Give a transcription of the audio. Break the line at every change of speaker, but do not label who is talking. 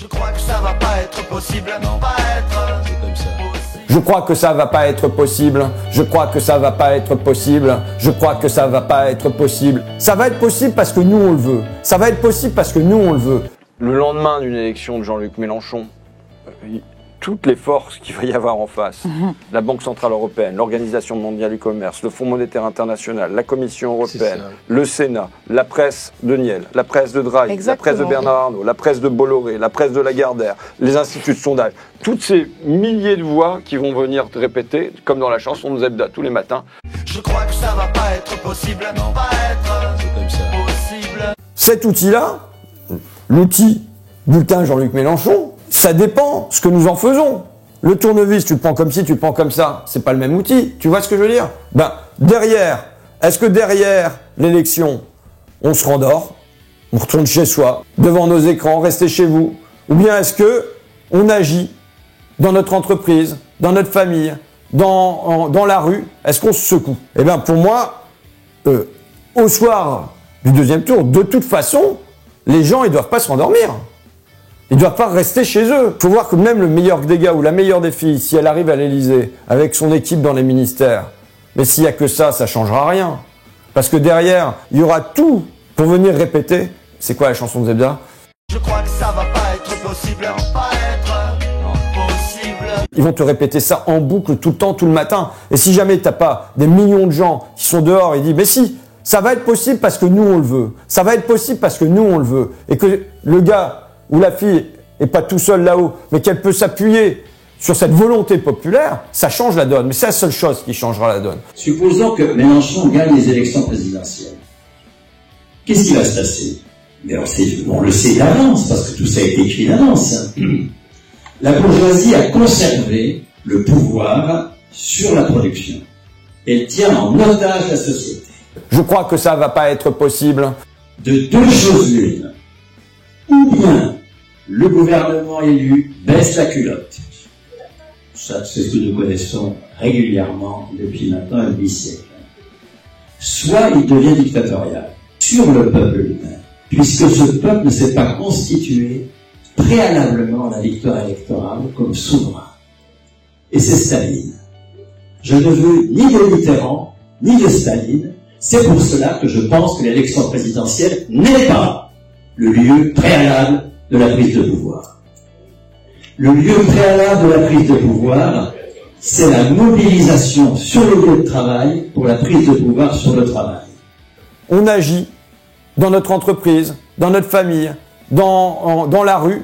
Je crois que ça va pas être possible, non pas être comme ça.
Je crois que ça va pas être possible. Je crois que ça va pas être possible. Je crois que ça va pas être possible. Ça va être possible parce que nous on le veut. Ça va être possible parce que nous on le veut.
Le lendemain d'une élection de Jean-Luc Mélenchon, toutes les forces qu'il va y avoir en face, la Banque Centrale Européenne, l'Organisation Mondiale du Commerce, le Fonds Monétaire International, la Commission Européenne, le Sénat, la presse de Niel, la presse de Draghi, la presse de Bernard Arnault, la presse de Bolloré, la presse de Lagardère, les instituts de sondage, toutes ces milliers de voix qui vont venir te répéter, comme dans la chanson de Zebda tous les matins.
Je crois que ça va pas être possible, non pas être comme ça. Possible.
Cet outil-là, l'outil bulletin Jean-Luc Mélenchon, ça dépend ce que nous en faisons. Le tournevis, tu le prends comme ci, tu le prends comme ça, c'est pas le même outil. Tu vois ce que je veux dire? Derrière, est-ce que derrière l'élection, on se rendort, on retourne chez soi, devant nos écrans, restez chez vous? Ou bien est-ce que on agit dans notre entreprise, dans notre famille, dans la rue? Est-ce qu'on se secoue? Eh bien, pour moi, au soir du deuxième tour, de toute façon, les gens, ils doivent pas se rendormir. Ils ne doivent pas rester chez eux. Il faut voir que même le meilleur des gars ou la meilleure des filles, si elle arrive à l'Élysée, avec son équipe dans les ministères, mais s'il n'y a que ça ne changera rien. Parce que derrière, il y aura tout pour venir répéter. C'est quoi la chanson de Zebda?
Je crois que ça va pas être possible, pas être possible.
Ils vont te répéter ça en boucle tout le temps, tout le matin. Et si jamais tu n'as pas des millions de gens qui sont dehors et disent « Mais si, ça va être possible parce que nous on le veut. Ça va être possible parce que nous on le veut. » Et que le gars ou la fille est pas tout seul là-haut, mais qu'elle peut s'appuyer sur cette volonté populaire, ça change la donne. Mais c'est la seule chose qui changera la donne.
Supposons que Mélenchon gagne les élections présidentielles. Qu'est-ce qui va se passer? Mais on le sait d'avance, parce que tout ça a été écrit d'avance. La bourgeoisie a conservé le pouvoir sur la production. Elle tient en otage la société.
Je crois que ça va pas être possible.
De deux choses l'une. Ou bien le gouvernement élu baisse la culotte. Ça, c'est ce que nous connaissons régulièrement depuis maintenant un demi-siècle. Soit il devient dictatorial sur le peuple lui-même, puisque ce peuple ne s'est pas constitué préalablement à la victoire électorale comme souverain. Et c'est Staline. Je ne veux ni de Mitterrand, ni de Staline. C'est pour cela que je pense que l'élection présidentielle n'est pas le lieu préalable de la prise de pouvoir. Le lieu préalable de la prise de pouvoir, c'est la mobilisation sur le lieu de travail pour la prise de pouvoir sur le travail.
On agit dans notre entreprise, dans notre famille, dans la rue,